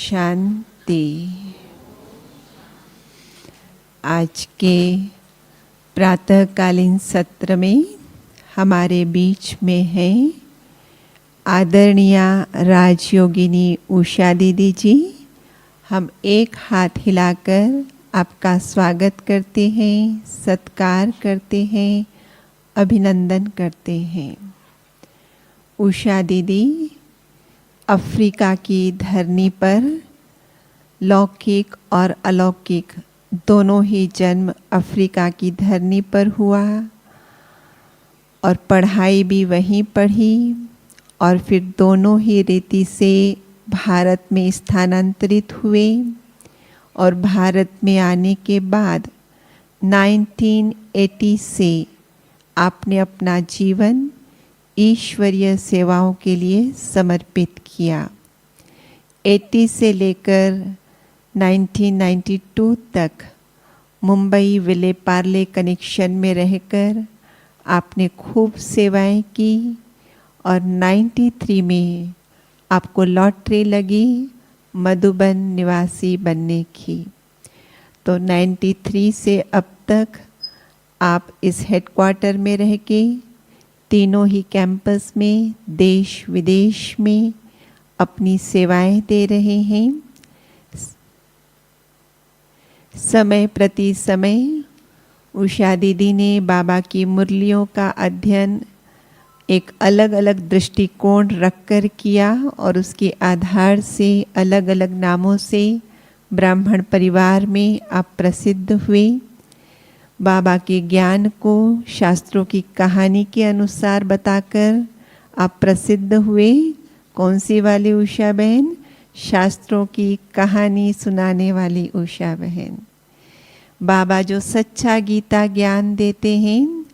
शांति। आज के प्रातःकालीन सत्र में हमारे बीच में है आदरणीय राजयोगिनी उषा दीदी जी। हम एक हाथ हिलाकर आपका स्वागत करते हैं, सत्कार करते हैं, अभिनंदन करते हैं। उषा दीदी अफ्रीका की धरनी पर लौकिक और अलौकिक दोनों ही जन्म अफ्रीका की धरनी पर हुआ और पढ़ाई भी वहीं पढ़ी और फिर दोनों ही रीति से भारत में स्थानांतरित हुए और भारत में आने के बाद 1980 से आपने अपना जीवन ईश्वरीय सेवाओं के लिए समर्पित किया। 80 से लेकर 1992 तक मुंबई विले पार्ले कनेक्शन में रहकर आपने खूब सेवाएं की और 93 में आपको लॉटरी लगी मधुबन निवासी बनने की। तो 93 से अब तक आप इस हेडक्वार्टर में रह के तीनों ही कैंपस में देश विदेश में अपनी सेवाएं दे रहे हैं। समय प्रति समय उषा दीदी ने बाबा की मुरलियों का अध्ययन एक अलग अलग दृष्टिकोण रखकर किया और उसके आधार से अलग अलग नामों से ब्राह्मण परिवार में आप प्रसिद्ध हुए। बाबा के ज्ञान को शास्त्रों की कहानी के अनुसार बताकर आप प्रसिद्ध हुए। कौन सी वाली उषा बहन? शास्त्रों की कहानी सुनाने वाली उषा बहन। बाबा जो सच्चा गीता ज्ञान देते हैं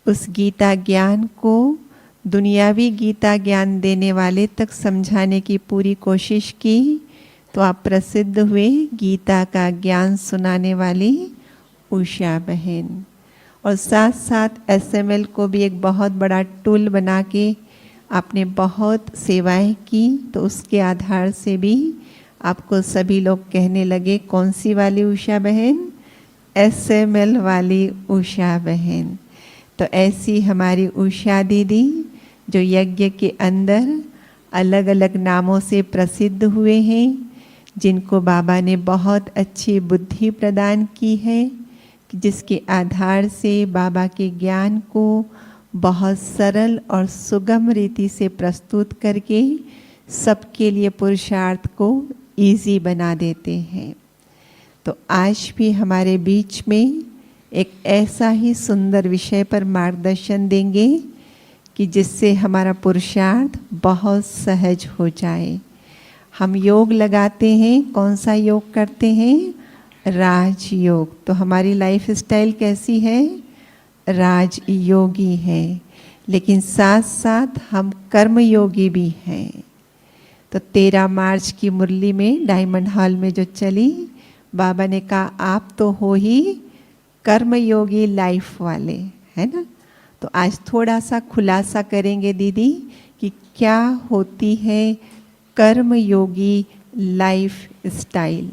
उस गीता ज्ञान को दुनियावी गीता ज्ञान देने वाले तक समझाने की पूरी कोशिश की तो आप प्रसिद्ध हुए गीता का ज्ञान सुनाने वाली उषा बहन। और साथ साथ एसएमएल को भी एक बहुत बड़ा टूल बना के आपने बहुत सेवाएं की तो उसके आधार से भी आपको सभी लोग कहने लगे कौन सी वाली उषा बहन? एसएमएल वाली उषा बहन। तो ऐसी हमारी उषा दीदी जो यज्ञ के अंदर अलग अलग नामों से प्रसिद्ध हुए हैं, जिनको बाबा ने बहुत अच्छी बुद्धि प्रदान की है जिसके आधार से बाबा के ज्ञान को बहुत सरल और सुगम रीति से प्रस्तुत करके सबके लिए पुरुषार्थ को इजी बना देते हैं। तो आज भी हमारे बीच में एक ऐसा ही सुंदर विषय पर मार्गदर्शन देंगे कि जिससे हमारा पुरुषार्थ बहुत सहज हो जाए। हम योग लगाते हैं, कौन सा योग करते हैं? राजयोग। तो हमारी लाइफ स्टाइल कैसी है? राजयोगी है, लेकिन साथ साथ हम कर्मयोगी भी हैं। तो 13 मार्च की मुरली में डायमंड हॉल में जो चली, बाबा ने कहा आप तो हो ही कर्मयोगी लाइफ वाले, है ना। तो आज थोड़ा सा खुलासा करेंगे दीदी कि क्या होती है कर्मयोगी लाइफ स्टाइल।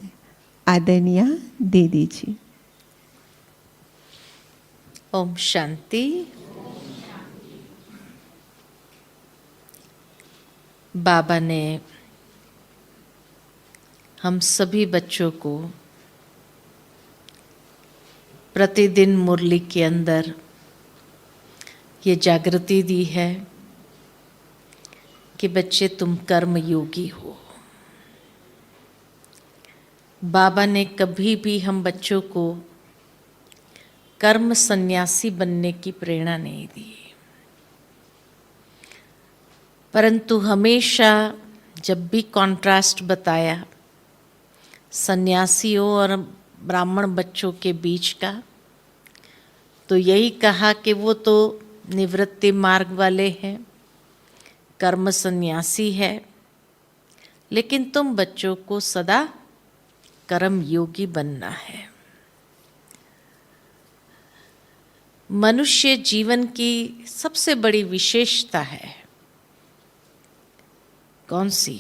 आदरणीय दीदी जी। ओम शांति। बाबा ने हम सभी बच्चों को प्रतिदिन मुरली के अंदर ये जागृति दी है कि बच्चे तुम कर्म योगी हो। बाबा ने कभी भी हम बच्चों को कर्म सन्यासी बनने की प्रेरणा नहीं दी, परंतु हमेशा जब भी कॉन्ट्रास्ट बताया सन्यासियों और ब्राह्मण बच्चों के बीच का, तो यही कहा कि वो तो निवृत्ति मार्ग वाले हैं, कर्म सन्यासी है, लेकिन तुम बच्चों को सदा कर्म योगी बनना है। मनुष्य जीवन की सबसे बड़ी विशेषता है कौन सी?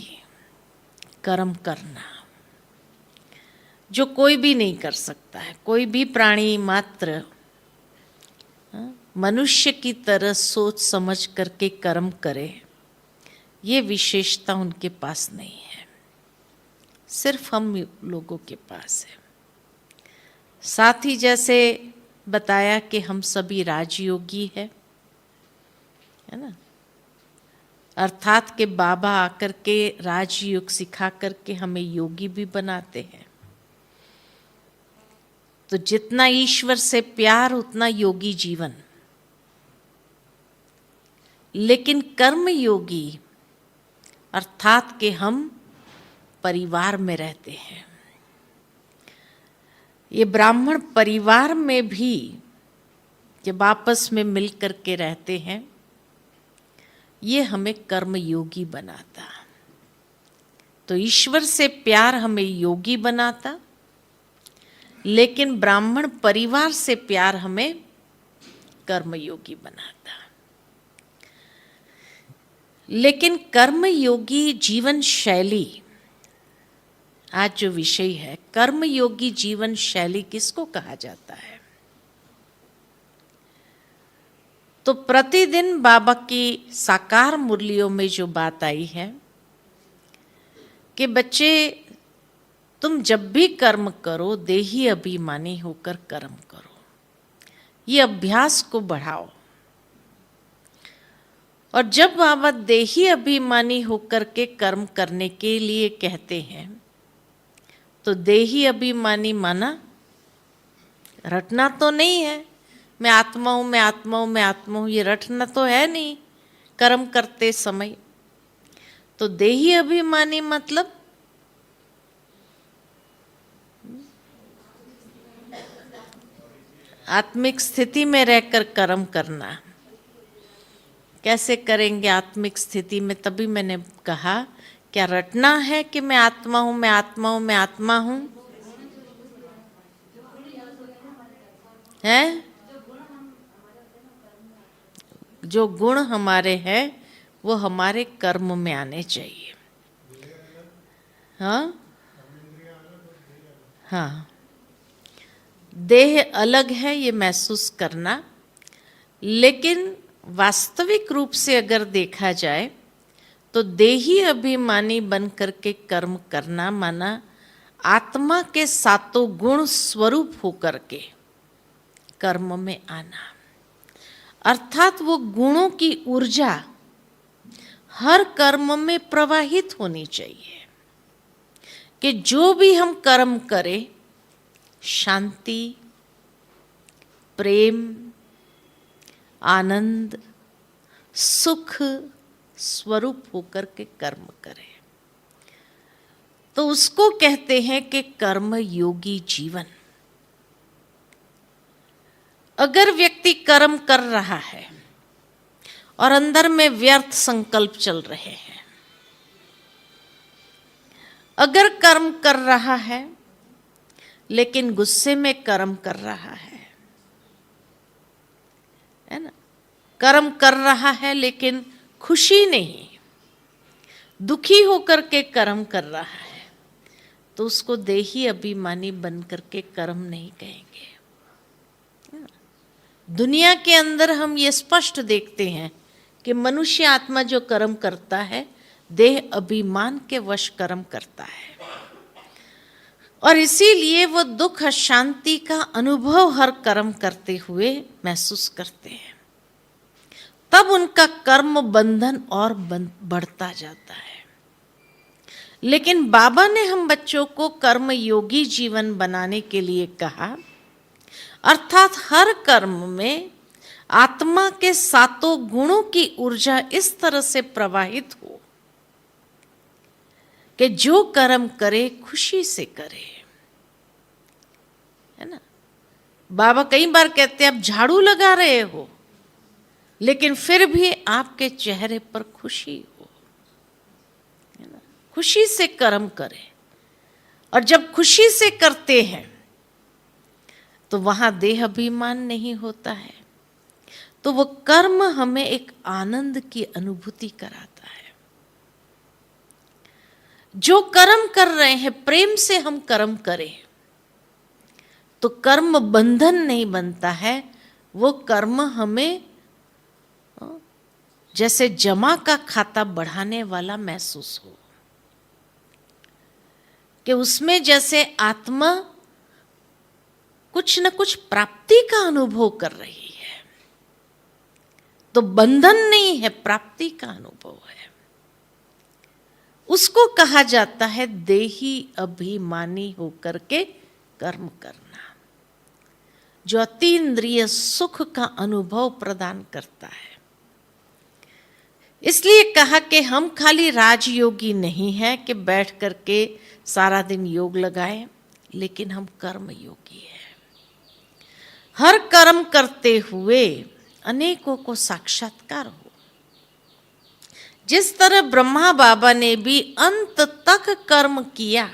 कर्म करना। जो कोई भी नहीं कर सकता है। कोई भी प्राणी मात्र मनुष्य की तरह सोच समझ करके कर्म करे, ये विशेषता उनके पास नहीं है, सिर्फ हम लोगों के पास है। साथ ही जैसे बताया कि हम सभी राजयोगी है ना, अर्थात के बाबा आकर के राजयोग सिखा करके हमें योगी भी बनाते हैं। तो जितना ईश्वर से प्यार उतना योगी जीवन। लेकिन कर्म योगी अर्थात के हम परिवार में रहते हैं। ये ब्राह्मण परिवार में भी जब आपस में मिल करके रहते हैं, ये हमें कर्म योगी बनाता। तो ईश्वर से प्यार हमें योगी बनाता, लेकिन ब्राह्मण परिवार से प्यार हमें कर्म योगी बनाता। लेकिन कर्म योगी जीवन शैली, आज जो विषय है कर्म योगी जीवन शैली किसको कहा जाता है? तो प्रतिदिन बाबा की साकार मुरलियों में जो बात आई है कि बच्चे तुम जब भी कर्म करो देही अभिमानी होकर कर्म करो, ये अभ्यास को बढ़ाओ। और जब बाबा देही अभिमानी होकर के कर्म करने के लिए कहते हैं, तो देही अभिमानी माना रटना तो नहीं है, मैं आत्मा हूँ, मैं आत्मा हूँ, मैं आत्मा हूँ, ये रटना तो है नहीं कर्म करते समय। तो देही अभिमानी मतलब आत्मिक स्थिति में रहकर कर्म करना। कैसे करेंगे आत्मिक स्थिति में? तभी मैंने कहा क्या रटना है कि मैं आत्मा हूँ, मैं आत्मा हूँ, मैं आत्मा हूँ, है? जो गुण हमारे हैं वो हमारे कर्म में आने चाहिए। हाँ हाँ, देह अलग है ये महसूस करना, लेकिन वास्तविक रूप से अगर देखा जाए तो देही अभिमानी बन करके कर्म करना माना आत्मा के सातों गुण स्वरूप होकर के कर्म में आना। अर्थात वो गुणों की ऊर्जा हर कर्म में प्रवाहित होनी चाहिए कि जो भी हम कर्म करें शांति, प्रेम, आनंद, सुख स्वरूप होकर के कर्म करें। तो उसको कहते हैं कि कर्म योगी जीवन। अगर व्यक्ति कर्म कर रहा है और अंदर में व्यर्थ संकल्प चल रहे हैं, अगर कर्म कर रहा है लेकिन गुस्से में कर्म कर रहा है ना, कर्म कर रहा है लेकिन खुशी नहीं, दुखी होकर के कर्म कर रहा है, तो उसको देही अभिमानी बन करके कर्म नहीं कहेंगे। दुनिया के अंदर हम ये स्पष्ट देखते हैं कि मनुष्य आत्मा जो कर्म करता है देह अभिमान के वश कर्म करता है, और इसीलिए वो दुख अशांति का अनुभव हर कर्म करते हुए महसूस करते हैं। तब उनका कर्म बंधन और बढ़ता जाता है। लेकिन बाबा ने हम बच्चों को कर्म योगी जीवन बनाने के लिए कहा, अर्थात हर कर्म में आत्मा के सातों गुणों की ऊर्जा इस तरह से प्रवाहित हो कि जो कर्म करे खुशी से करे, है ना। बाबा कई बार कहते हैं आप झाड़ू लगा रहे हो लेकिन फिर भी आपके चेहरे पर खुशी हो, है ना। खुशी से कर्म करें, और जब खुशी से करते हैं तो वहां देह अभिमान नहीं होता है, तो वो कर्म हमें एक आनंद की अनुभूति कराता है। जो कर्म कर रहे हैं प्रेम से हम कर्म करें तो कर्म बंधन नहीं बनता है, वो कर्म हमें जैसे जमा का खाता बढ़ाने वाला महसूस हो, कि उसमें जैसे आत्मा कुछ न कुछ प्राप्ति का अनुभव कर रही है। तो बंधन नहीं है, प्राप्ति का अनुभव है। उसको कहा जाता है देही अभिमानी होकर के कर्म करना, जो अतीन्द्रिय सुख का अनुभव प्रदान करता है। इसलिए कहा कि हम खाली राजयोगी नहीं हैं कि बैठ करके सारा दिन योग लगाएं, लेकिन हम कर्म योगी हैं। हर कर्म करते हुए अनेकों को साक्षात्कार हो। जिस तरह ब्रह्मा बाबा ने भी अंत तक कर्म किया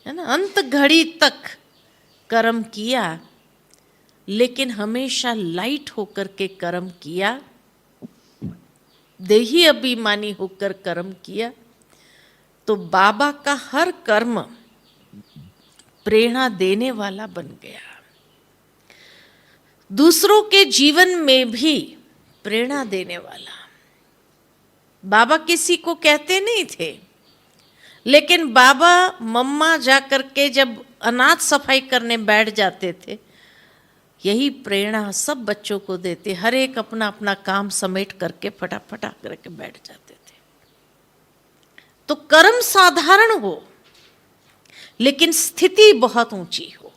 है ना, अंत घड़ी तक कर्म किया, लेकिन हमेशा लाइट होकर के कर्म किया, देही अभिमानी होकर कर्म किया, तो बाबा का हर कर्म प्रेरणा देने वाला बन गया। दूसरों के जीवन में भी प्रेरणा देने वाला। बाबा किसी को कहते नहीं थे, लेकिन बाबा मम्मा जाकर के जब अनाथ सफाई करने बैठ जाते थे, यही प्रेरणा सब बच्चों को देते। हर एक अपना अपना काम समेट करके फटाफट करके बैठ जाते थे। तो कर्म साधारण हो, लेकिन स्थिति बहुत ऊंची हो।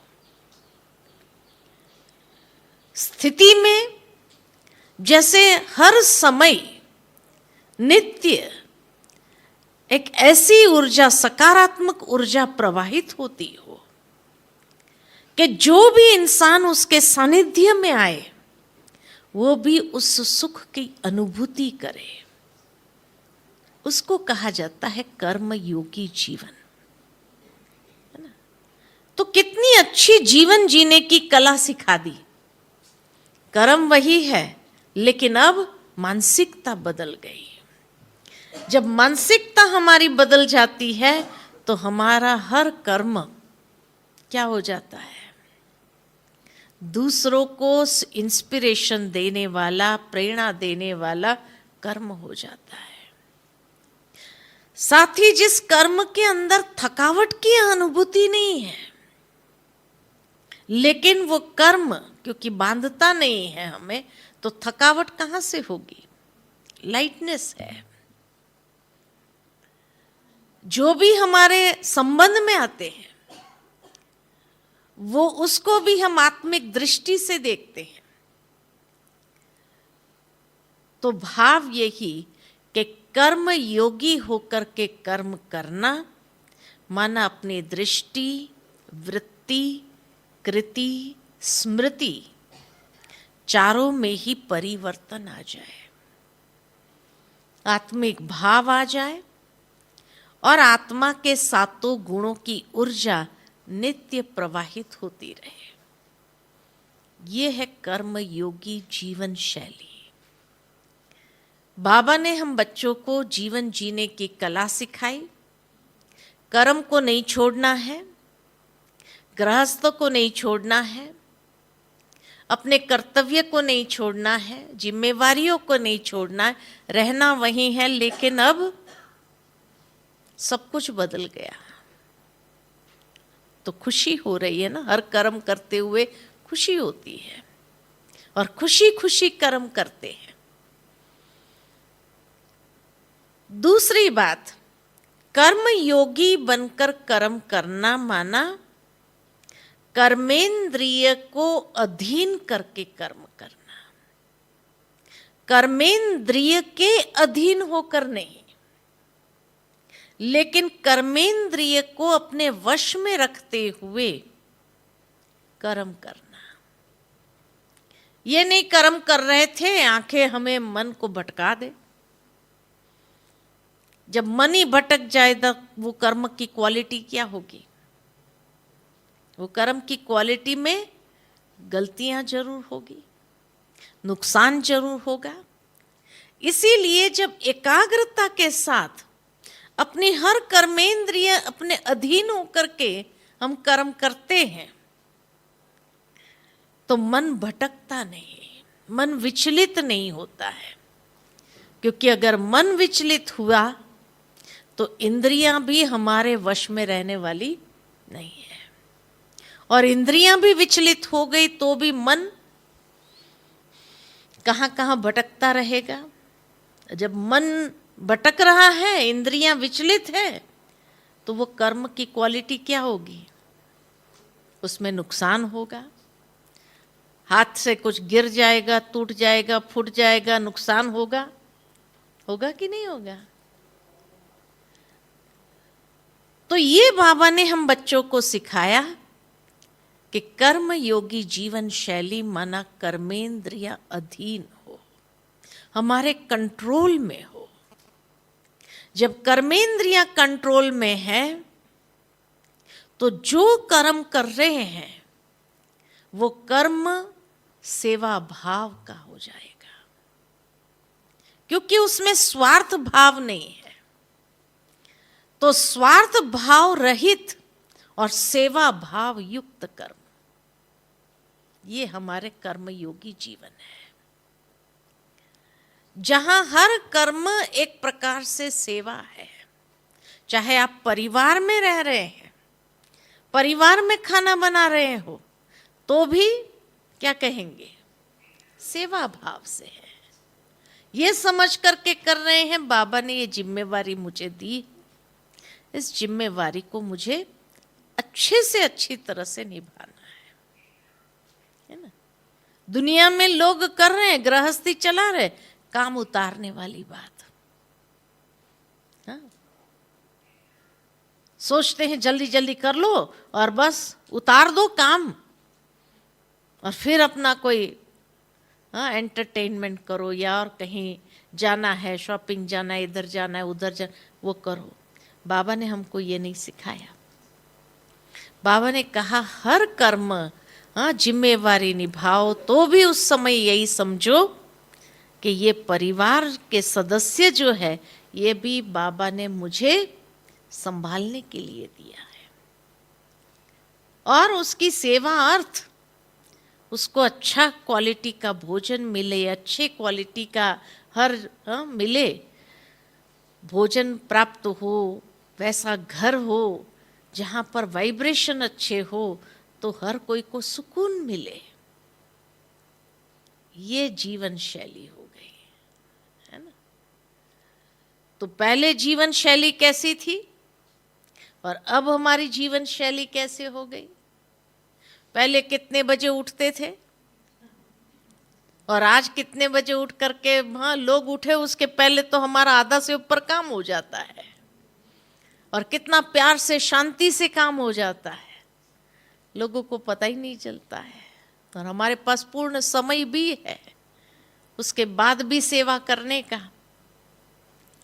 स्थिति में जैसे हर समय नित्य एक ऐसी ऊर्जा, सकारात्मक ऊर्जा प्रवाहित होती हो कि जो भी इंसान उसके सानिध्य में आए वो भी उस सुख की अनुभूति करे। उसको कहा जाता है कर्म योगी जीवन, है ना। तो कितनी अच्छी जीवन जीने की कला सिखा दी। कर्म वही है, लेकिन अब मानसिकता बदल गई। जब मानसिकता हमारी बदल जाती है तो हमारा हर कर्म क्या हो जाता है, दूसरों को इंस्पिरेशन देने वाला, प्रेरणा देने वाला कर्म हो जाता है। साथ ही जिस कर्म के अंदर थकावट की अनुभूति नहीं है, लेकिन वो कर्म क्योंकि बांधता नहीं है हमें, तो थकावट कहां से होगी? लाइटनेस है। जो भी हमारे संबंध में आते हैं वो उसको भी हम आत्मिक दृष्टि से देखते हैं। तो भाव यही कि कर्म योगी होकर के कर्म करना माना अपनी दृष्टि, वृत्ति, कृति, स्मृति चारों में ही परिवर्तन आ जाए, आत्मिक भाव आ जाए और आत्मा के सातों गुणों की ऊर्जा नित्य प्रवाहित होती रहे। ये है कर्म योगी जीवन शैली। बाबा ने हम बच्चों को जीवन जीने की कला सिखाई। कर्म को नहीं छोड़ना है, गृहस्थ को नहीं छोड़ना है, अपने कर्तव्य को नहीं छोड़ना है, जिम्मेवारियों को नहीं छोड़ना है, रहना वही है। लेकिन अब सब कुछ बदल गया। तो खुशी हो रही है ना, हर कर्म करते हुए खुशी होती है और खुशी खुशी कर्म करते हैं। दूसरी बात, कर्म योगी बनकर कर्म करना माना कर्मेंद्रिय को अधीन करके कर्म करना। कर्मेंद्रिय के अधीन होकर नहीं, लेकिन कर्मेंद्रिय को अपने वश में रखते हुए कर्म करना। ये नहीं कर्म कर रहे थे, आंखें हमें मन को भटका दे। जब मन ही भटक जाए तो वो कर्म की क्वालिटी क्या होगी? वो कर्म की क्वालिटी में गलतियां जरूर होगी, नुकसान जरूर होगा। इसीलिए जब एकाग्रता के साथ अपनी हर कर्मेंद्रिय अपने अधीन होकर के हम कर्म करते हैं तो मन भटकता नहीं, मन विचलित नहीं होता है। क्योंकि अगर मन विचलित हुआ तो इंद्रियां भी हमारे वश में रहने वाली नहीं है, और इंद्रियां भी विचलित हो गई तो भी मन कहाँ कहाँ भटकता रहेगा। जब मन भटक रहा है, इंद्रियां विचलित है, तो वो कर्म की क्वालिटी क्या होगी? उसमें नुकसान होगा। हाथ से कुछ गिर जाएगा, टूट जाएगा, फूट जाएगा, नुकसान होगा। होगा कि नहीं होगा? तो ये बाबा ने हम बच्चों को सिखाया कि कर्म योगी जीवन शैली माना कर्मेंद्रिया अधीन हो, हमारे कंट्रोल में हो। जब कर्मेंद्रिया कंट्रोल में है तो जो कर्म कर रहे हैं वो कर्म सेवा भाव का हो जाएगा, क्योंकि उसमें स्वार्थ भाव नहीं है। तो स्वार्थ भाव रहित और सेवा भाव युक्त कर्म, ये हमारे कर्म योगी जीवन है, जहां हर कर्म एक प्रकार से सेवा है। चाहे आप परिवार में रह रहे हैं, परिवार में खाना बना रहे हो, तो भी क्या कहेंगे? सेवा भाव से है। ये समझ करके कर रहे हैं बाबा ने ये जिम्मेवारी मुझे दी, इस जिम्मेवारी को मुझे अच्छे से अच्छी तरह से निभाना है ना। दुनिया में लोग कर रहे हैं, गृहस्थी चला रहे, काम उतारने वाली बात। हाँ? सोचते हैं जल्दी जल्दी कर लो और बस उतार दो काम, और फिर अपना कोई एंटरटेनमेंट करो, या और कहीं जाना है, शॉपिंग जाना है, इधर जाना है, उधर जाना, वो करो। बाबा ने हमको ये नहीं सिखाया। बाबा ने कहा हर कर्म जिम्मेवारी निभाओ, तो भी उस समय यही समझो कि ये परिवार के सदस्य जो है, ये भी बाबा ने मुझे संभालने के लिए दिया है, और उसकी सेवा अर्थ उसको अच्छा क्वालिटी का भोजन मिले, अच्छे क्वालिटी का हर मिले, भोजन प्राप्त हो, वैसा घर हो जहाँ पर वाइब्रेशन अच्छे हो, तो हर कोई को सुकून मिले। ये जीवन शैली हो गई है ना। तो पहले जीवन शैली कैसी थी और अब हमारी जीवन शैली कैसे हो गई? पहले कितने बजे उठते थे और आज कितने बजे उठ करके लोग उठे उसके पहले तो हमारा आधा से ऊपर काम हो जाता है, और कितना प्यार से शांति से काम हो जाता है, लोगों को पता ही नहीं चलता है। और हमारे पास पूर्ण समय भी है उसके बाद भी सेवा करने का,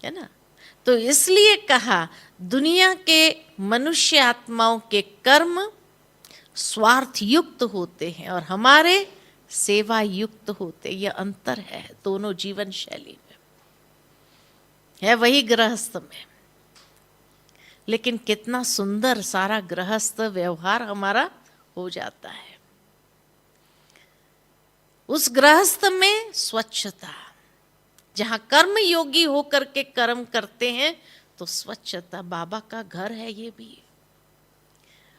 है ना। तो इसलिए कहा दुनिया के मनुष्य आत्माओं के कर्म स्वार्थ युक्त होते हैं और हमारे सेवा युक्त होते। यह अंतर है दोनों जीवन शैली में, है वही गृहस्थ में, लेकिन कितना सुंदर सारा गृहस्थ व्यवहार हमारा हो जाता है। उस गृहस्थ में स्वच्छता, जहां कर्म योगी होकर के कर्म करते हैं तो स्वच्छता, बाबा का घर है ये भी,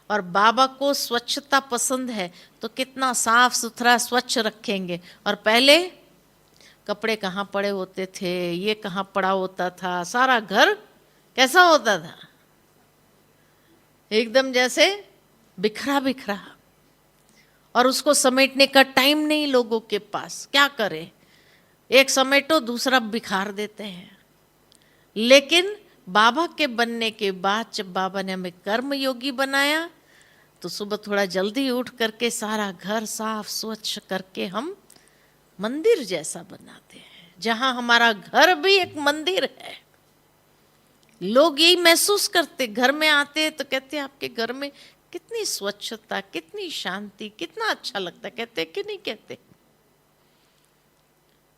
और बाबा को स्वच्छता पसंद है तो कितना साफ सुथरा स्वच्छ रखेंगे। और पहले कपड़े कहाँ पड़े होते थे, ये कहाँ पड़ा होता था, सारा घर कैसा होता था, एकदम जैसे बिखरा बिखरा, और उसको समेटने का टाइम नहीं लोगों के पास। क्या करें, एक समेटो दूसरा बिखार देते हैं। लेकिन बाबा के बनने के बाद जब बाबा ने हमें कर्म योगी बनाया तो सुबह थोड़ा जल्दी उठ करके सारा घर साफ स्वच्छ करके हम मंदिर जैसा बनाते हैं, जहां हमारा घर भी एक मंदिर है। लोग यही महसूस करते, घर में आते हैं तो कहते हैं आपके घर में कितनी स्वच्छता, कितनी शांति, कितना अच्छा लगता है। कहते कि नहीं कहते?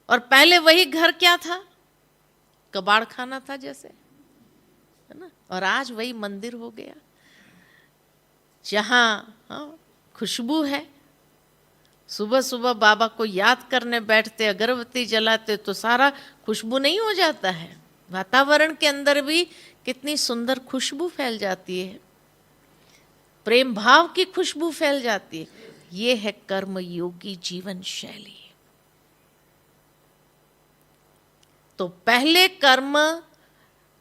और पहले वही घर क्या था, कबाड़ खाना था जैसे, है ना, और आज वही मंदिर हो गया। जहाँ खुशबू है, सुबह सुबह बाबा को याद करने बैठते, अगरबत्ती जलाते तो सारा खुशबू नहीं हो जाता है, वातावरण के अंदर भी कितनी सुंदर खुशबू फैल जाती है, प्रेम भाव की खुशबू फैल जाती है। ये है कर्म योगी जीवन शैली। तो पहले कर्म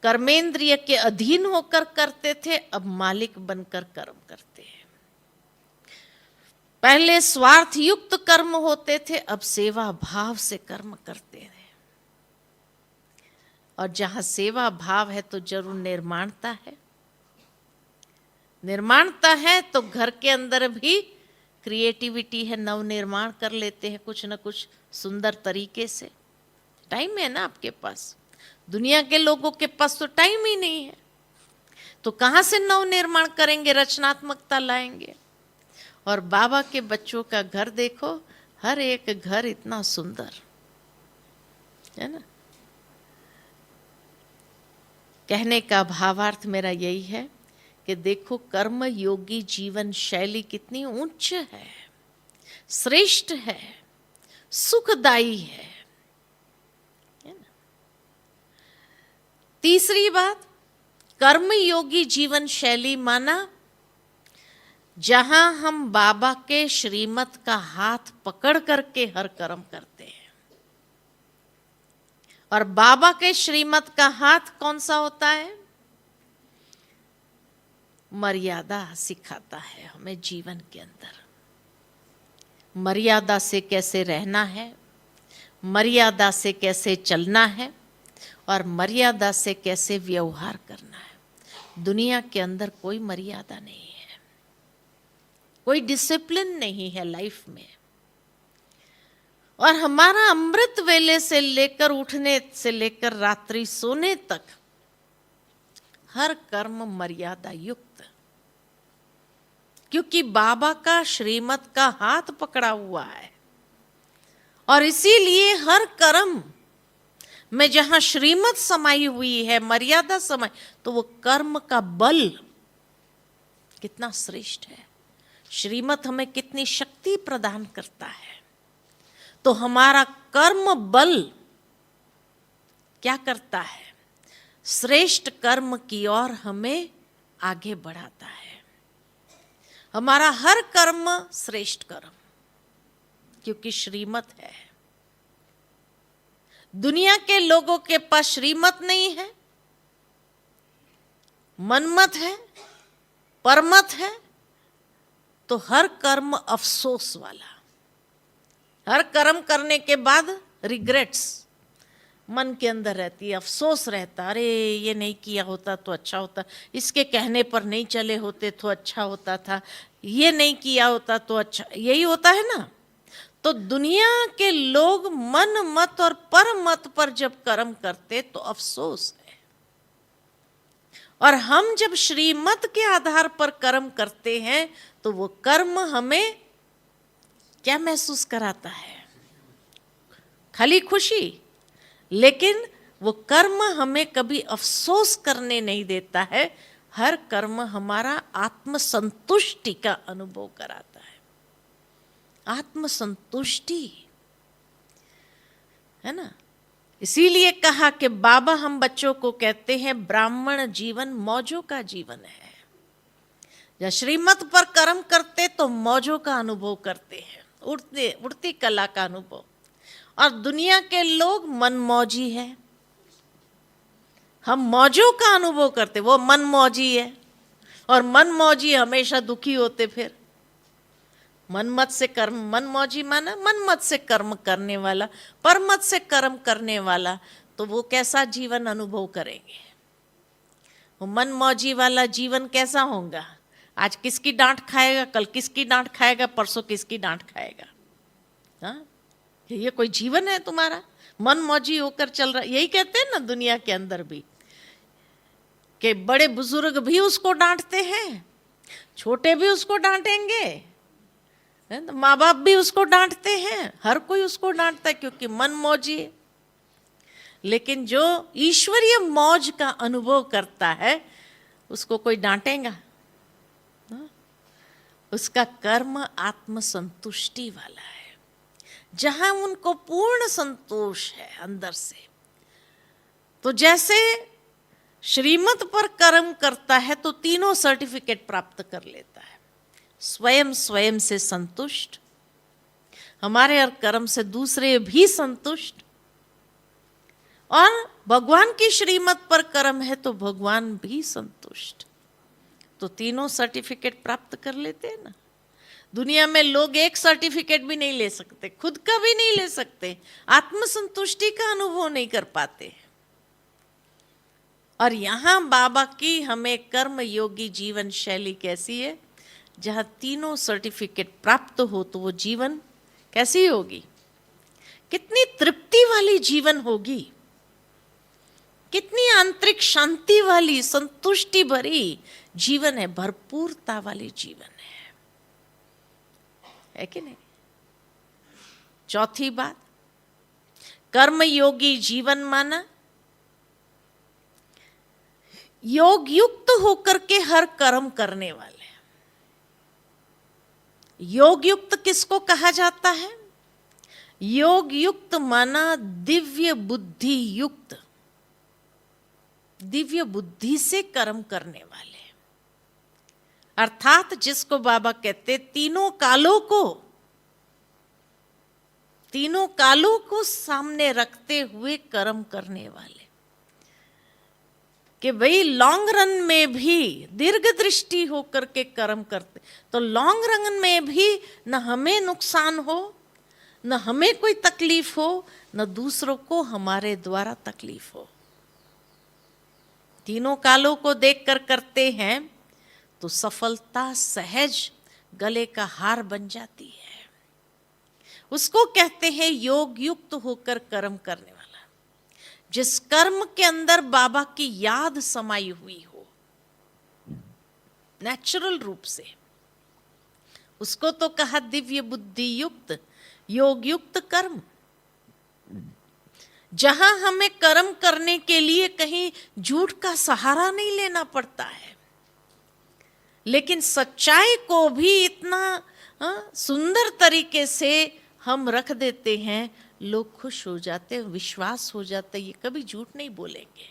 कर्मेंद्रिय के अधीन होकर करते थे, अब मालिक बनकर कर्म करते हैं। पहले स्वार्थ युक्त कर्म होते थे, अब सेवा भाव से कर्म करते हैं। और जहां सेवा भाव है तो जरूर निर्माणता है। निर्माणता है तो घर के अंदर भी क्रिएटिविटी है, नव निर्माण कर लेते हैं कुछ न कुछ सुंदर तरीके से। टाइम है ना आपके पास, दुनिया के लोगों के पास तो टाइम ही नहीं है, तो कहाँ से नव निर्माण करेंगे, रचनात्मकता लाएंगे। और बाबा के बच्चों का घर देखो, हर एक घर इतना सुंदर है ना। कहने का भावार्थ मेरा यही है कि देखो कर्म योगी जीवन शैली कितनी उच्च है, श्रेष्ठ है, सुखदायी है ना। तीसरी बात, कर्म योगी जीवन शैली माना जहां हम बाबा के श्रीमत का हाथ पकड़ करके हर कर्म करते हैं। और बाबा के श्रीमत का हाथ कौन सा होता है? मर्यादा सिखाता है हमें जीवन के अंदर, मर्यादा से कैसे रहना है, मर्यादा से कैसे चलना है और मर्यादा से कैसे व्यवहार करना है। दुनिया के अंदर कोई मर्यादा नहीं है, कोई डिसिप्लिन नहीं है लाइफ में। और हमारा अमृत वेले से लेकर उठने से लेकर रात्रि सोने तक हर कर्म मर्यादा युक्त, क्योंकि बाबा का श्रीमत का हाथ पकड़ा हुआ है। और इसीलिए हर कर्म में जहां श्रीमत समाई हुई है, मर्यादा समाई, तो वो कर्म का बल कितना श्रेष्ठ है। श्रीमत हमें कितनी शक्ति प्रदान करता है, तो हमारा कर्म बल क्या करता है? श्रेष्ठ कर्म की ओर हमें आगे बढ़ाता है। हमारा हर कर्म श्रेष्ठ कर्म, क्योंकि श्रीमत है। दुनिया के लोगों के पास श्रीमत नहीं है, मनमत है, परमत है, तो हर कर्म अफसोस वाला। हर कर्म करने के बाद रिग्रेट्स मन के अंदर रहती है, अफसोस रहता, अरे ये नहीं किया होता तो अच्छा होता, इसके कहने पर नहीं चले होते तो अच्छा होता था, ये नहीं किया होता तो अच्छा, यही होता है ना। तो दुनिया के लोग मन मत और पर मत पर जब कर्म करते तो अफसोस है, और हम जब श्रीमत के आधार पर कर्म करते हैं तो वो कर्म हमें क्या महसूस कराता है? खाली खुशी। लेकिन वो कर्म हमें कभी अफसोस करने नहीं देता है। हर कर्म हमारा आत्मसंतुष्टि का अनुभव कराता है, आत्मसंतुष्टि, है ना। इसीलिए कहा कि बाबा हम बच्चों को कहते हैं ब्राह्मण जीवन मौजों का जीवन है। जब श्रीमत पर कर्म करते तो मौजों का अनुभव करते हैं, उड़ती कला का अनुभव। और दुनिया के लोग मनमौजी है, हम मौजों का अनुभव करते, वो मनमौजी है। और मनमौजी हमेशा दुखी होते। फिर मनमत से कर्म, मनमौजी माना मनमत से कर्म करने वाला, परमत से कर्म करने वाला, तो वो कैसा जीवन अनुभव करेंगे? वो मनमौजी वाला जीवन कैसा होगा? आज किसकी डांट खाएगा, कल किसकी डांट खाएगा, परसों किसकी डांट खाएगा? हाँ, ये कोई जीवन है तुम्हारा? मनमौजी होकर चल रहा। यही कहते हैं ना दुनिया के अंदर भी, कि बड़े बुजुर्ग भी उसको डांटते हैं, छोटे भी उसको डांटेंगे, तो माँ बाप भी उसको डांटते हैं, हर कोई उसको डांटता है क्योंकि मनमौजी है। लेकिन जो ईश्वरीय मौज का अनुभव करता है उसको कोई डांटेगा? उसका कर्म आत्मसंतुष्टि वाला है, जहां उनको पूर्ण संतोष है अंदर से। तो जैसे श्रीमत पर कर्म करता है तो तीनों सर्टिफिकेट प्राप्त कर लेता है, स्वयं स्वयं से संतुष्ट, हमारे और कर्म से दूसरे भी संतुष्ट, और भगवान की श्रीमत पर कर्म है तो भगवान भी संतुष्ट। तो तीनों सर्टिफिकेट प्राप्त कर लेते हैं ना। दुनिया में लोग एक सर्टिफिकेट भी नहीं ले सकते, खुद का भी नहीं ले सकते, आत्मसंतुष्टि का अनुभव नहीं कर पाते। और यहां बाबा की हमें कर्म योगी जीवन शैली कैसी है, जहां तीनों सर्टिफिकेट प्राप्त हो तो वो जीवन कैसी होगी, कितनी तृप्ति वाली जीवन होगी, कितनी आंतरिक शांति वाली संतुष्टि भरी जीवन है, भरपूरता वाली जीवन है कि नहीं। चौथी बात, कर्म योगी जीवन माना योग युक्त होकर के हर कर्म करने वाले। योग युक्त किसको कहा जाता है? योग युक्त माना दिव्य बुद्धि युक्त, दिव्य बुद्धि से कर्म करने वाले, अर्थात जिसको बाबा कहते तीनों कालों को सामने रखते हुए कर्म करने वाले, कि भाई लॉन्ग रन में भी दीर्घ दृष्टि होकर के कर्म करते, तो लॉन्ग रन में भी न हमें नुकसान हो, न हमें कोई तकलीफ हो, न दूसरों को हमारे द्वारा तकलीफ हो। तीनों कालों को देखकर करते हैं तो सफलता सहज गले का हार बन जाती है। उसको कहते हैं योग युक्त होकर कर्म करने वाला। जिस कर्म के अंदर बाबा की याद समाई हुई हो नेचुरल रूप से, उसको तो कहा दिव्य बुद्धि युक्त योग युक्त कर्म, जहां हमें कर्म करने के लिए कहीं झूठ का सहारा नहीं लेना पड़ता है, लेकिन सच्चाई को भी इतना सुंदर तरीके से हम रख देते हैं, लोग खुश हो जाते हैं, विश्वास हो जाता है, ये कभी झूठ नहीं बोलेंगे,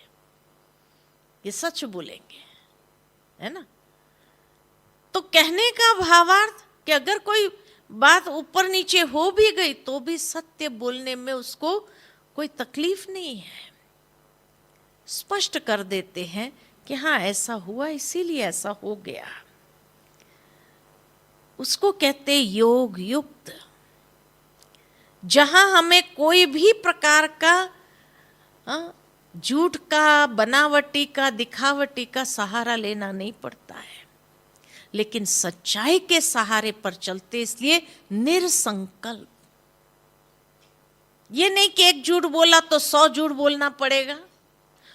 ये सच बोलेंगे, है ना। तो कहने का भावार्थ कि अगर कोई बात ऊपर नीचे हो भी गई तो भी सत्य बोलने में उसको कोई तकलीफ नहीं है, स्पष्ट कर देते हैं कि हाँ ऐसा हुआ इसीलिए ऐसा हो गया। उसको कहते योग युक्त, जहां हमें कोई भी प्रकार का झूठ का, बनावटी का, दिखावटी का सहारा लेना नहीं पड़ता है, लेकिन सच्चाई के सहारे पर चलते, इसलिए निरसंकल्प। ये नहीं कि एक झूठ बोला तो 100 झूठ बोलना पड़ेगा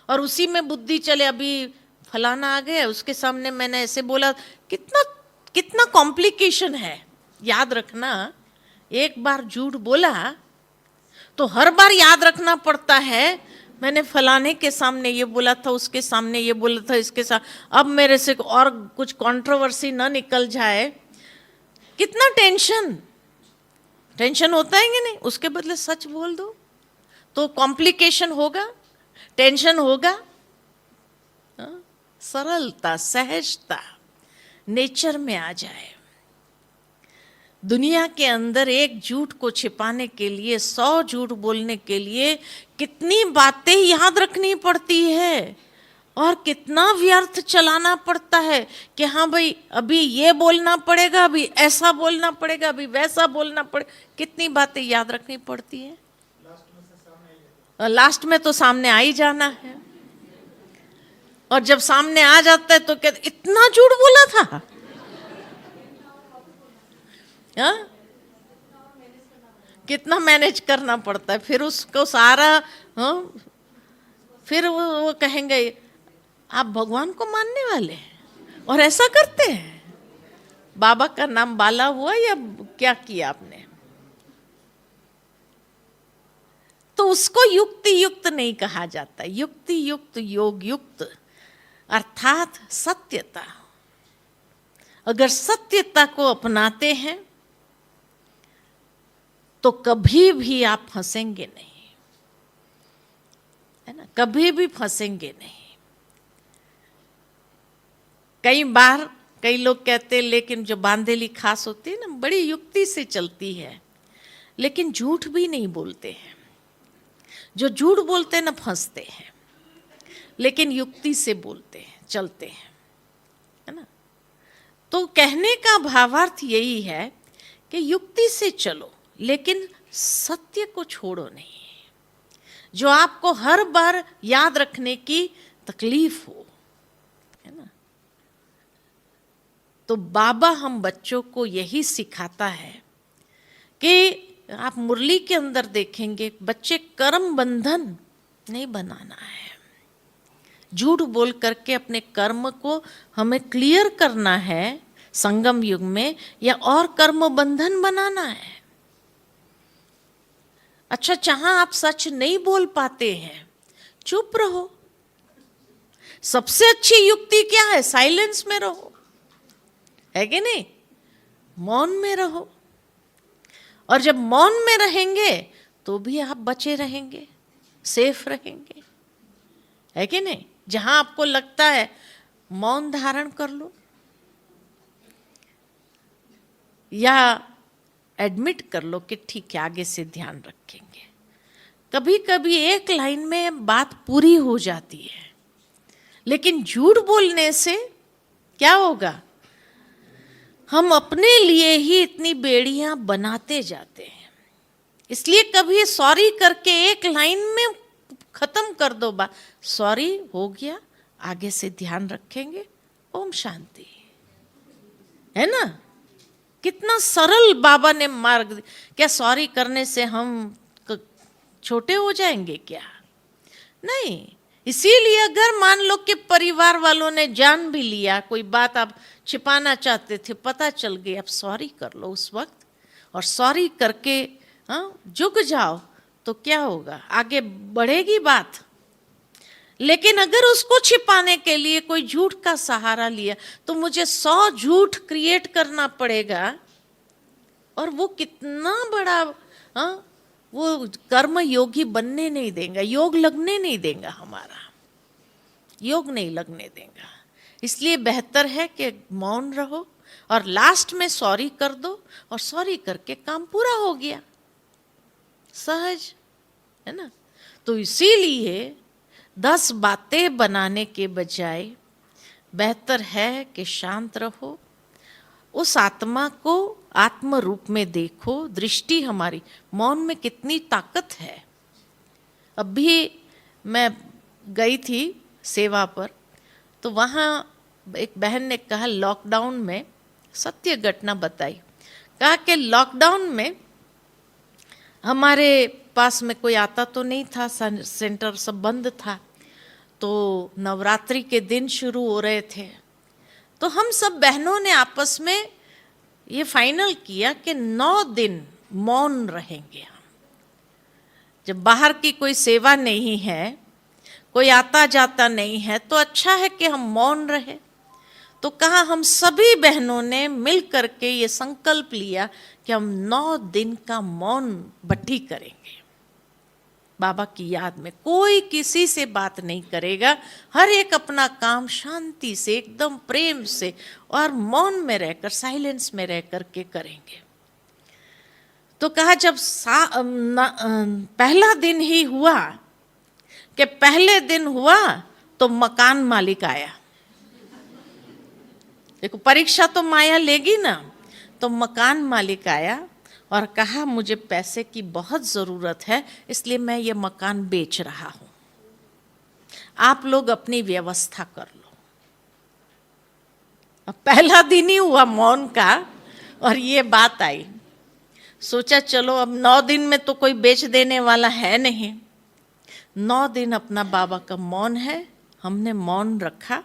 और उसी में बुद्धि चले, अभी फलाना आ गया उसके सामने मैंने ऐसे बोला। कितना कॉम्प्लिकेशन है। याद रखना, एक बार झूठ बोला तो हर बार याद रखना पड़ता है, मैंने फलाने के सामने ये बोला था, उसके सामने ये बोला था, इसके साथ, अब मेरे से और कुछ कंट्रोवर्सी ना निकल जाए। कितना टेंशन होता है कि नहीं। उसके बदले सच बोल दो तो कॉम्प्लिकेशन होगा, टेंशन होगा। सरलता, सहजता नेचर में आ जाए। दुनिया के अंदर एक झूठ को छिपाने के लिए, 100 झूठ बोलने के लिए कितनी बातें याद रखनी पड़ती है और कितना व्यर्थ चलाना पड़ता है कि हाँ भाई अभी ये बोलना पड़ेगा, अभी ऐसा बोलना पड़ेगा, अभी वैसा बोलना पड़ेगा। कितनी बातें याद रखनी पड़ती है। लास्ट में तो सामने आ ही जाना है, और जब सामने आ जाता है तो कहते इतना झूठ बोला था। कितना मैनेज करना पड़ता है। फिर उसको सारा फिर वो कहेंगे आप भगवान को मानने वाले हैं और ऐसा करते हैं। बाबा का नाम बाला हुआ या क्या किया आपने। तो उसको युक्ति युक्त नहीं कहा जाता, युक्ति युक्त योग युक्त अर्थात सत्यता, अगर सत्यता को अपनाते हैं तो कभी भी आप फंसेंगे नहीं, है ना, कभी भी फंसेंगे नहीं। कई बार कई लोग कहते हैं लेकिन जो बांधेली खास होती है ना, बड़ी युक्ति से चलती है, लेकिन झूठ भी नहीं बोलते हैं। जो झूठ बोलते हैं ना फंसते हैं, लेकिन युक्ति से बोलते हैं, चलते हैं, है ना। तो कहने का भावार्थ यही है कि युक्ति से चलो, लेकिन सत्य को छोड़ो नहीं, जो आपको हर बार याद रखने की तकलीफ हो, है ना। तो बाबा हम बच्चों को यही सिखाता है कि आप मुरली के अंदर देखेंगे बच्चे कर्म बंधन नहीं बनाना है। झूठ बोल करके अपने कर्म को हमें क्लियर करना है संगम युग में, या और कर्म बंधन बनाना है। अच्छा, जहां आप सच नहीं बोल पाते हैं, चुप रहो। सबसे अच्छी युक्ति क्या है? साइलेंस में रहो, है कि नहीं? मौन में रहो। और जब मौन में रहेंगे तो भी आप बचे रहेंगे, सेफ रहेंगे, है कि नहीं? जहां आपको लगता है मौन धारण कर लो, या एडमिट कर लो कि ठीक है आगे से ध्यान रखेंगे। कभी कभी एक लाइन में बात पूरी हो जाती है, लेकिन झूठ बोलने से क्या होगा? हम अपने लिए ही इतनी बेड़ियां बनाते जाते हैं। इसलिए कभी सॉरी करके एक लाइन में खत्म कर दो बात, सॉरी हो गया, आगे से ध्यान रखेंगे, ओम शांति, है ना। कितना सरल बाबा ने मार्ग। क्या सॉरी करने से हम छोटे हो जाएंगे क्या? नहीं। इसीलिए अगर मान लो कि परिवार वालों ने जान भी लिया, कोई बात आप छिपाना चाहते थे, पता चल गई, आप सॉरी कर लो उस वक्त, और सॉरी करके झुक जाओ, तो क्या होगा? आगे बढ़ेगी बात। लेकिन अगर उसको छिपाने के लिए कोई झूठ का सहारा लिया, तो मुझे 100 झूठ क्रिएट करना पड़ेगा, और वो कितना बड़ा वो कर्म योगी बनने नहीं देगा, योग लगने नहीं देगा, हमारा योग नहीं लगने देगा। इसलिए बेहतर है कि मौन रहो और लास्ट में सॉरी कर दो, और सॉरी करके काम पूरा हो गया, सहज, है ना। तो इसीलिए 10 बातें बनाने के बजाय बेहतर है कि शांत रहो, उस आत्मा को आत्म रूप में देखो। दृष्टि हमारी मौन में कितनी ताकत है। अभी मैं गई थी सेवा पर, तो वहाँ एक बहन ने कहा, लॉकडाउन में सत्य घटना बताई। कहा कि लॉकडाउन में हमारे पास में कोई आता तो नहीं था, सेंटर सब बंद था, तो नवरात्रि के दिन शुरू हो रहे थे, तो हम सब बहनों ने आपस में ये फाइनल किया कि 9 दिन मौन रहेंगे हम। जब बाहर की कोई सेवा नहीं है, कोई आता जाता नहीं है, तो अच्छा है कि हम मौन रहे। तो कहा हम सभी बहनों ने मिल करके ये संकल्प लिया कि हम 9 दिन का मौन भट्टी करेंगे बाबा की याद में। कोई किसी से बात नहीं करेगा, हर एक अपना काम शांति से, एकदम प्रेम से और मौन में रहकर, साइलेंस में रह करके करेंगे। तो कहा जब पहला दिन ही हुआ, कि पहले दिन हुआ तो मकान मालिक आया। देखो परीक्षा तो माया लेगी ना। तो मकान मालिक आया और कहा मुझे पैसे की बहुत ज़रूरत है, इसलिए मैं ये मकान बेच रहा हूँ, आप लोग अपनी व्यवस्था कर लो। अब पहला दिन ही हुआ मौन का और ये बात आई। सोचा चलो अब 9 दिन में तो कोई बेच देने वाला है नहीं, 9 दिन अपना बाबा का मौन है, हमने मौन रखा।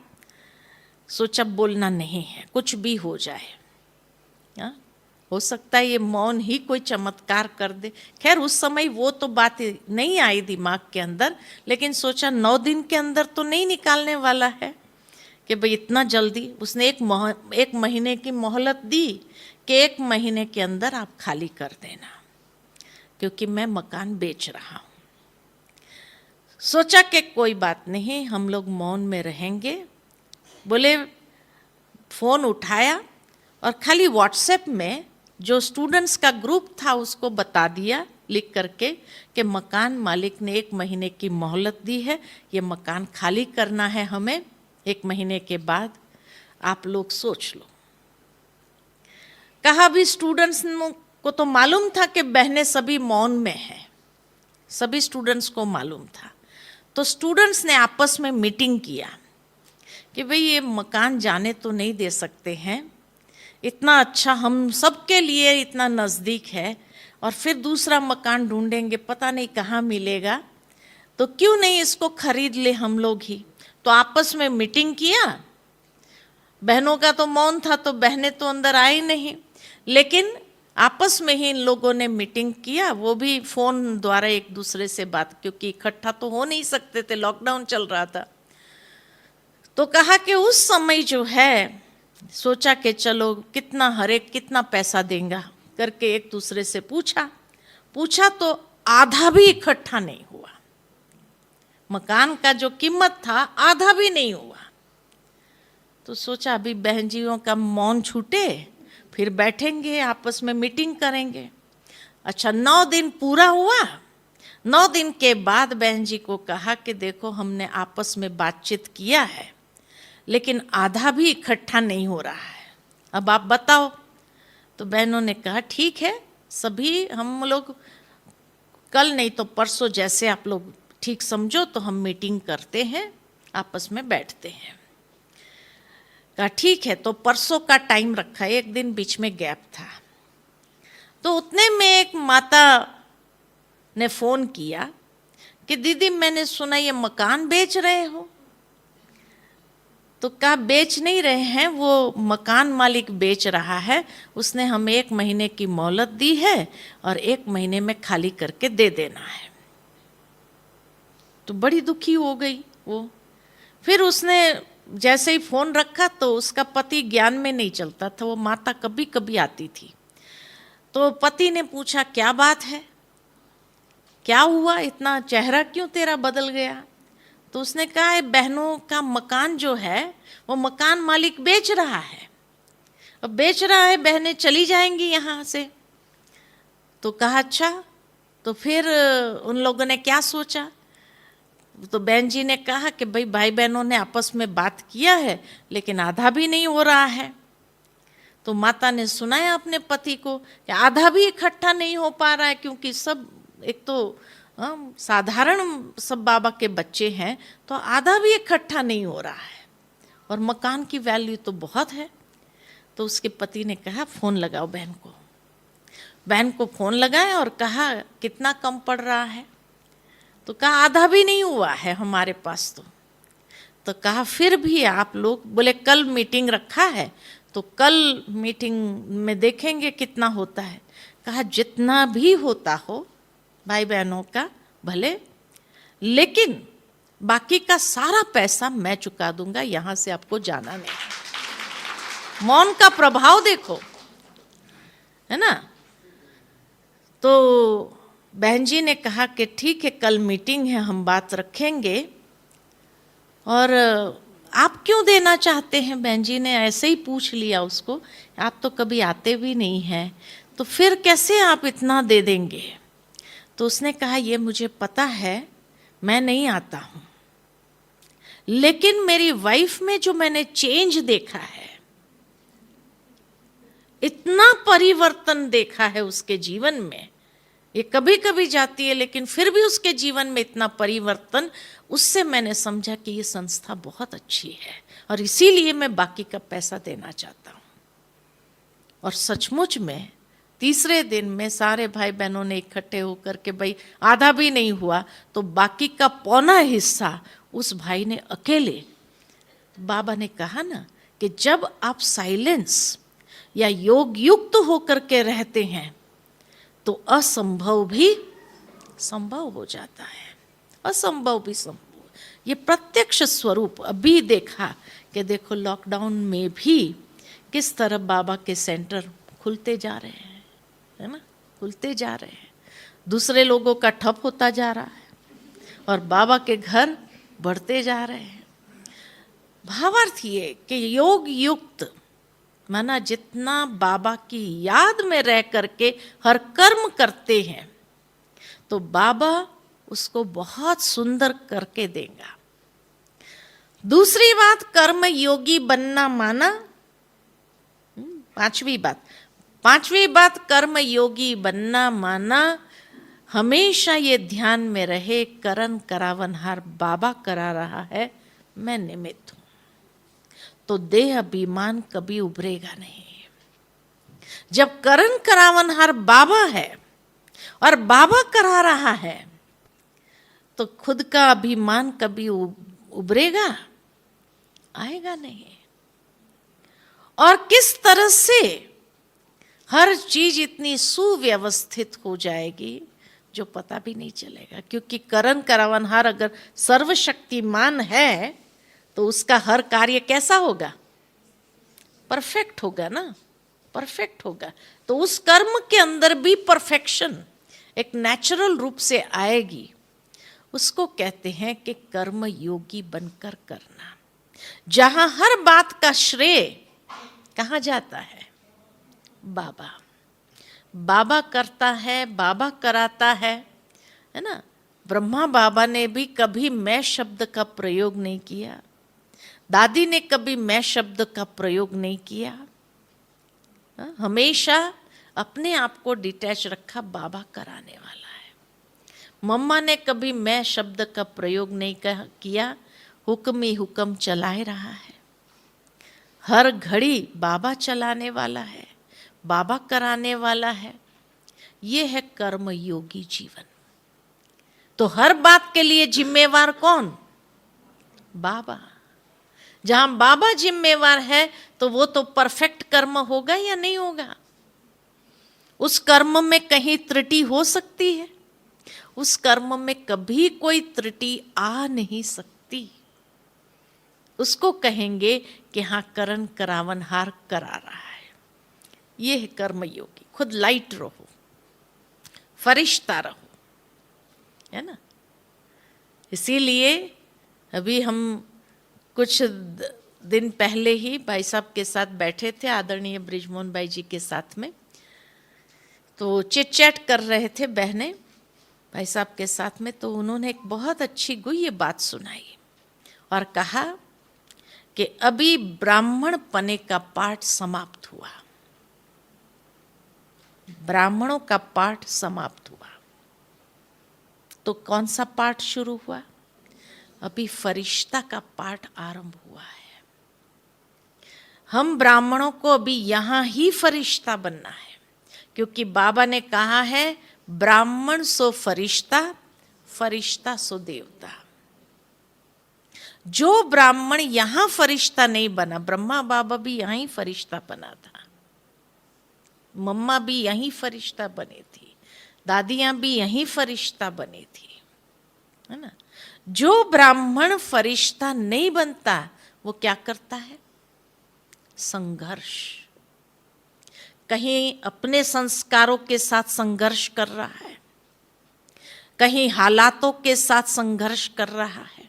सोचा बोलना नहीं है, कुछ भी हो जाए, हो सकता है ये मौन ही कोई चमत्कार कर दे। खैर उस समय वो तो बात नहीं आई दिमाग के अंदर, लेकिन सोचा 9 दिन के अंदर तो नहीं निकालने वाला है कि भाई इतना जल्दी, उसने एक महीने की मोहलत दी कि 1 महीने के अंदर आप खाली कर देना, क्योंकि मैं मकान बेच रहा हूँ। सोचा कि कोई बात नहीं, हम लोग मौन में रहेंगे। बोले, फ़ोन उठाया और खाली व्हाट्सएप में जो स्टूडेंट्स का ग्रुप था उसको बता दिया लिख करके कि मकान मालिक ने 1 महीने की मोहलत दी है, ये मकान खाली करना है हमें 1 महीने के बाद, आप लोग सोच लो। कहा भी स्टूडेंट्स को तो मालूम था कि बहनें सभी मौन में हैं, सभी स्टूडेंट्स को मालूम था। तो स्टूडेंट्स ने आपस में मीटिंग किया कि भाई ये मकान जाने तो नहीं दे सकते हैं, इतना अच्छा हम सबके लिए इतना नज़दीक है, और फिर दूसरा मकान ढूंढेंगे पता नहीं कहाँ मिलेगा, तो क्यों नहीं इसको खरीद ले हम लोग ही। तो आपस में मीटिंग किया। बहनों का तो मौन था तो बहनें तो अंदर आई नहीं, लेकिन आपस में ही इन लोगों ने मीटिंग किया, वो भी फ़ोन द्वारा एक दूसरे से बात, क्योंकि इकट्ठा तो हो नहीं सकते थे, लॉकडाउन चल रहा था। तो कहा कि उस समय जो है सोचा कि चलो कितना हर एक कितना पैसा देगा करके एक दूसरे से पूछा तो आधा भी इकट्ठा नहीं हुआ। मकान का जो कीमत था आधा भी नहीं हुआ। तो सोचा अभी बहन जियों का मौन छूटे, फिर बैठेंगे आपस में मीटिंग करेंगे। अच्छा, 9 दिन पूरा हुआ। 9 दिन के बाद बहन जी को कहा कि देखो हमने आपस में बातचीत किया है, लेकिन आधा भी इकट्ठा नहीं हो रहा है, अब आप बताओ। तो बहनों ने कहा ठीक है, सभी हम लोग कल नहीं तो परसों जैसे आप लोग ठीक समझो तो हम मीटिंग करते हैं, आपस में बैठते हैं। कहा ठीक है, तो परसों का टाइम रखा, एक दिन बीच में गैप था। तो उतने में एक माता ने फ़ोन किया कि दीदी मैंने सुना ये मकान बेच रहे हो। तो कहा बेच नहीं रहे हैं, वो मकान मालिक बेच रहा है, उसने हमें 1 महीने की मोहलत दी है और 1 महीने में खाली करके दे देना है। तो बड़ी दुखी हो गई वो। फिर उसने जैसे ही फ़ोन रखा तो उसका पति ज्ञान में नहीं चलता था, वो माता कभी कभी आती थी। तो पति ने पूछा क्या बात है, क्या हुआ, इतना चेहरा क्यों तेरा बदल गया। तो उसने कहा है बहनों का मकान जो है वो मकान मालिक बेच रहा है, अब बेच रहा है, बहनें चली जाएंगी यहाँ से। तो कहा अच्छा, तो फिर उन लोगों ने क्या सोचा। तो बहन जी ने कहा कि भाई बहनों ने आपस में बात किया है, लेकिन आधा भी नहीं हो रहा है। तो माता ने सुनाया अपने पति को कि आधा भी इकट्ठा नहीं हो पा रहा है, क्योंकि सब एक तो साधारण सब बाबा के बच्चे हैं, तो आधा भी इकट्ठा नहीं हो रहा है, और मकान की वैल्यू तो बहुत है। तो उसके पति ने कहा फ़ोन लगाओ बहन को। बहन को फ़ोन लगाया और कहा कितना कम पड़ रहा है। तो कहा आधा भी नहीं हुआ है हमारे पास। तो कहा फिर भी आप लोग, बोले कल मीटिंग रखा है तो कल मीटिंग में देखेंगे कितना होता है। कहा जितना भी होता हो भाई बहनों का भले, लेकिन बाकी का सारा पैसा मैं चुका दूंगा, यहाँ से आपको जाना नहीं। मौन का प्रभाव देखो, है ना। तो बहन जी ने कहा कि ठीक है कल मीटिंग है, हम बात रखेंगे। और आप क्यों देना चाहते हैं, बहन जी ने ऐसे ही पूछ लिया उसको, आप तो कभी आते भी नहीं हैं, तो फिर कैसे आप इतना दे देंगे। तो उसने कहा ये मुझे पता है, मैं नहीं आता हूँ, लेकिन मेरी वाइफ में जो मैंने चेंज देखा है, इतना परिवर्तन देखा है उसके जीवन में, ये कभी कभी जाती है लेकिन फिर भी उसके जीवन में इतना परिवर्तन, उससे मैंने समझा कि ये संस्था बहुत अच्छी है और इसीलिए मैं बाकी का पैसा देना चाहता हूँ। और सचमुच में तीसरे दिन में सारे भाई बहनों ने इकट्ठे होकर के भाई आधा भी नहीं हुआ तो बाकी का पौना हिस्सा उस भाई ने अकेले। बाबा ने कहा ना कि जब आप साइलेंस या योग युक्त होकर के रहते हैं तो असंभव भी संभव हो जाता है, असंभव भी संभव। ये प्रत्यक्ष स्वरूप अभी देखा कि देखो लॉकडाउन में भी किस तरह बाबा के सेंटर खुलते जा रहे हैं, है ना, खुलते जा रहे हैं। दूसरे लोगों का ठप होता जा रहा है और बाबा के घर बढ़ते जा रहे हैं। भावार्थ ये कि योग युक्त माना जितना बाबा की याद में रह करके हर कर्म करते हैं तो बाबा उसको बहुत सुंदर करके देगा। दूसरी बात, कर्म योगी बनना माना, पांचवी बात कर्म योगी बनना माना हमेशा ये ध्यान में रहे करन करावनहार बाबा करा रहा है, मैं निमित्त हूं, तो देह अभिमान कभी उभरेगा नहीं। जब करन करावनहार बाबा है और बाबा करा रहा है तो खुद का अभिमान कभी उभरेगा, आएगा नहीं। और किस तरह से हर चीज इतनी सुव्यवस्थित हो जाएगी जो पता भी नहीं चलेगा, क्योंकि करन करावनहार अगर सर्वशक्तिमान है तो उसका हर कार्य कैसा होगा, परफेक्ट होगा ना, परफेक्ट होगा। तो उस कर्म के अंदर भी परफेक्शन एक नेचुरल रूप से आएगी। उसको कहते हैं कि कर्म योगी बनकर करना, जहां हर बात का श्रेय कहाँ जाता है, बाबा। बाबा करता है, बाबा कराता है ना। ब्रह्मा बाबा ने भी कभी मैं शब्द का प्रयोग नहीं किया, दादी ने कभी मैं शब्द का प्रयोग नहीं किया, हमेशा अपने आप को डिटैच रखा, बाबा कराने वाला है। मम्मा ने कभी मैं शब्द का प्रयोग नहीं किया, हुक्म ही हुक्म चलाए रहा है। हर घड़ी बाबा चलाने वाला है, बाबा कराने वाला है। ये है कर्म योगी जीवन। तो हर बात के लिए जिम्मेवार कौन, बाबा। जहां बाबा जिम्मेवार है तो वो तो परफेक्ट कर्म होगा या नहीं होगा। उस कर्म में कहीं त्रुटि हो सकती है, उस कर्म में कभी कोई त्रुटि आ नहीं सकती। उसको कहेंगे कि हाँ करन करावनहार करा रहा है। ये है कर्म योगी। खुद लाइट रहो, फरिश्ता रहो, है ना। इसीलिए अभी हम कुछ दिन पहले ही भाई साहब के साथ बैठे थे, आदरणीय ब्रिजमोहन भाई जी के साथ में, तो चिट चैट कर रहे थे बहनें भाई साहब के साथ में। तो उन्होंने एक बहुत अच्छी गुह्य बात सुनाई और कहा कि अभी ब्राह्मण पने का पाठ समाप्त हुआ, ब्राह्मणों का पाठ समाप्त हुआ। तो कौन सा पाठ शुरू हुआ, अभी फरिश्ता का पाठ आरंभ हुआ है। हम ब्राह्मणों को अभी यहां ही फरिश्ता बनना है, क्योंकि बाबा ने कहा है ब्राह्मण सो फरिश्ता, फरिश्ता सो देवता। जो ब्राह्मण यहां फरिश्ता नहीं बना, ब्रह्मा बाबा भी यहीं फरिश्ता बना था, मम्मा भी यहीं फरिश्ता बनी थी, दादियां भी यहीं फरिश्ता बनी थी, है ना। जो ब्राह्मण फरिश्ता नहीं बनता वो क्या करता है, संघर्ष। कहीं अपने संस्कारों के साथ संघर्ष कर रहा है, कहीं हालातों के साथ संघर्ष कर रहा है,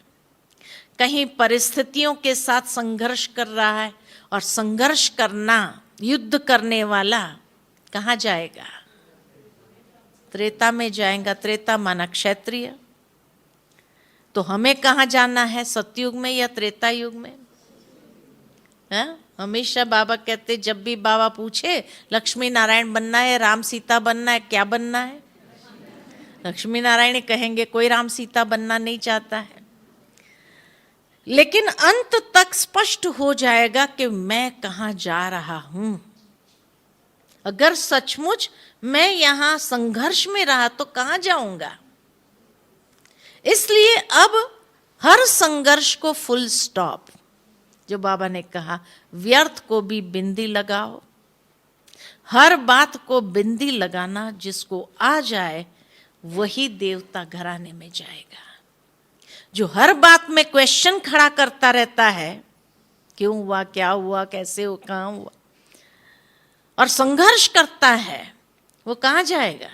कहीं परिस्थितियों के साथ संघर्ष कर रहा है। और संघर्ष करना, युद्ध करने वाला कहाँ जाएगा, त्रेता में जाएगा। त्रेता माना क्षत्रिय। तो हमें कहाँ जाना है, सतयुग में या त्रेता युग में, है? हमेशा बाबा कहते, जब भी बाबा पूछे लक्ष्मी नारायण बनना है, राम सीता बनना है, क्या बनना है, लक्ष्मी नारायण कहेंगे कोई राम सीता बनना नहीं चाहता है। लेकिन अंत तक स्पष्ट हो जाएगा कि मैं कहाँ जा रहा हूं। अगर सचमुच मैं यहां संघर्ष में रहा तो कहां जाऊंगा। इसलिए अब हर संघर्ष को फुल स्टॉप। जो बाबा ने कहा, व्यर्थ को भी बिंदी लगाओ। हर बात को बिंदी लगाना, जिसको आ जाए वही देवता घराने में जाएगा। जो हर बात में क्वेश्चन खड़ा करता रहता है क्यों हुआ, क्या हुआ, कैसे हुआ, कहाँ हुआ, और संघर्ष करता है, वो कहाँ जाएगा,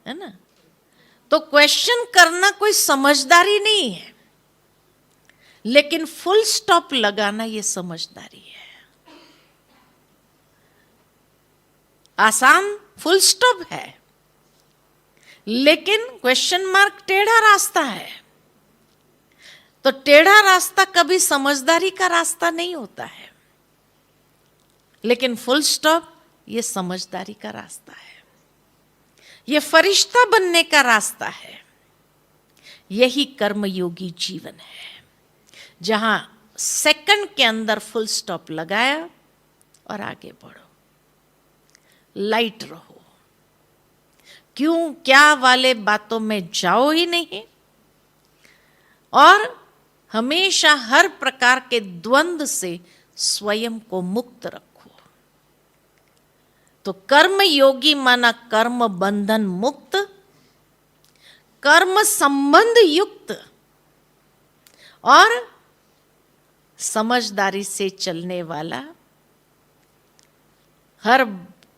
है ना। तो क्वेश्चन करना कोई समझदारी नहीं है, लेकिन फुल स्टॉप लगाना ये समझदारी है। आसान फुल स्टॉप है, लेकिन क्वेश्चन मार्क टेढ़ा रास्ता है। तो टेढ़ा रास्ता कभी समझदारी का रास्ता नहीं होता है, लेकिन फुल स्टॉप ये समझदारी का रास्ता है, ये फरिश्ता बनने का रास्ता है। यही कर्मयोगी जीवन है, जहां सेकंड के अंदर फुल स्टॉप लगाया और आगे बढ़ो, लाइट रहो, क्यों क्या वाले बातों में जाओ ही नहीं, और हमेशा हर प्रकार के द्वंद्व से स्वयं को मुक्त रखो। तो कर्म योगी माना कर्म बंधन मुक्त, कर्म संबंध युक्त और समझदारी से चलने वाला, हर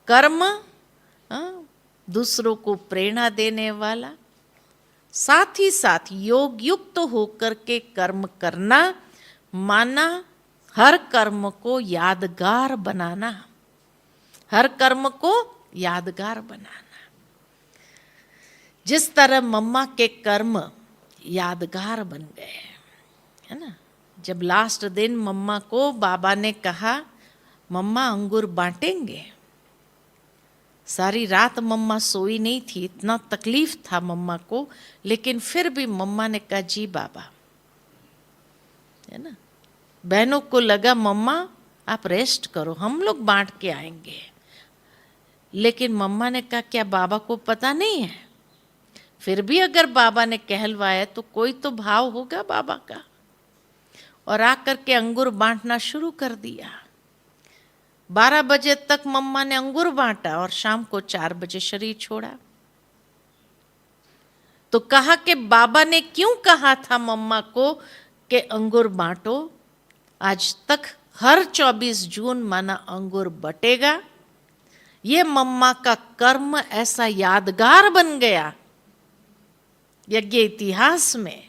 कर्म दूसरों को प्रेरणा देने वाला, साथ ही साथ योग युक्त होकर के कर्म करना माना हर कर्म को यादगार बनाना, हर कर्म को यादगार बनाना। जिस तरह मम्मा के कर्म यादगार बन गए, है ना। जब लास्ट दिन मम्मा को बाबा ने कहा मम्मा अंगूर बांटेंगे, सारी रात मम्मा सोई नहीं थी, इतना तकलीफ था मम्मा को, लेकिन फिर भी मम्मा ने कहा जी बाबा, है ना। बहनों को लगा मम्मा आप रेस्ट करो, हम लोग बांट के आएंगे, लेकिन मम्मा ने कहा क्या बाबा को पता नहीं है। फिर भी अगर बाबा ने कहलवाया तो कोई तो भाव होगा बाबा का, और आकर के अंगूर बांटना शुरू कर दिया। 12 बजे तक मम्मा ने अंगूर बांटा और शाम को 4 बजे शरीर छोड़ा। तो कहा कि बाबा ने क्यों कहा था मम्मा को कि अंगूर बांटो, आज तक हर 24 जून माना अंगूर बटेगा। ये मम्मा का कर्म ऐसा यादगार बन गया यज्ञ इतिहास में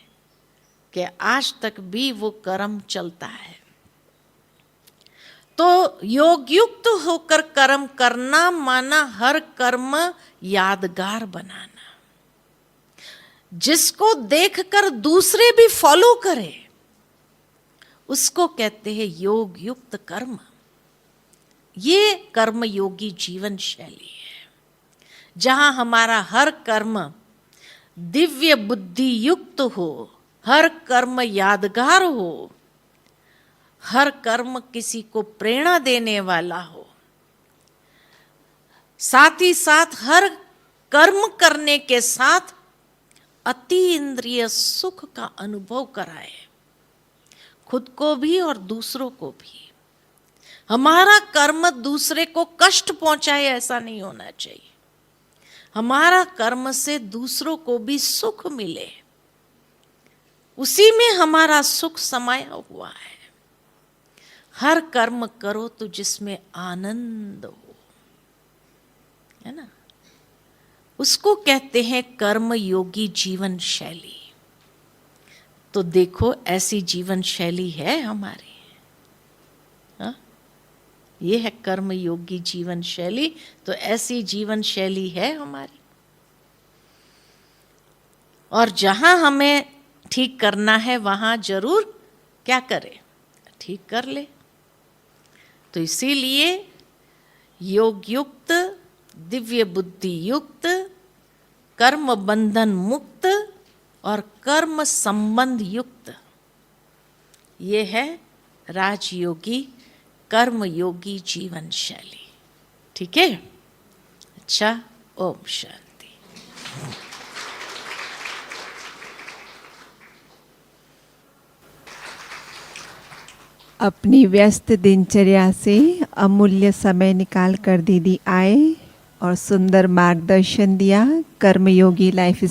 कि आज तक भी वो कर्म चलता है। तो योग युक्त होकर कर्म करना माना हर कर्म यादगार बनाना, जिसको देखकर दूसरे भी फॉलो करे, उसको कहते हैं योग युक्त कर्म। ये कर्म योगी जीवन शैली है, जहां हमारा हर कर्म दिव्य बुद्धि युक्त हो, हर कर्म यादगार हो, हर कर्म किसी को प्रेरणा देने वाला हो, साथ ही साथ हर कर्म करने के साथ अति इंद्रिय सुख का अनुभव कराए, खुद को भी और दूसरों को भी। हमारा कर्म दूसरे को कष्ट पहुंचाए ऐसा नहीं होना चाहिए, हमारा कर्म से दूसरों को भी सुख मिले, उसी में हमारा सुख समाया हुआ है। हर कर्म करो तो जिसमें आनंद हो, है ना, उसको कहते हैं कर्म योगी जीवन शैली। तो देखो ऐसी जीवन शैली है हमारी, हा? ये है कर्म योगी जीवन शैली। तो ऐसी जीवन शैली है हमारी, और जहां हमें ठीक करना है वहां जरूर क्या करें, ठीक कर ले। तो इसीलिए योग युक्त, दिव्य बुद्धि युक्त, कर्म बंधन मुक्त और कर्म संबंध युक्त, ये है राजयोगी कर्म योगी जीवन शैली। ठीक है, अच्छा, ओम शांति। अपनी व्यस्त दिनचर्या से अमूल्य समय निकाल कर दीदी आए और सुंदर मार्गदर्शन दिया कर्मयोगी लाइफ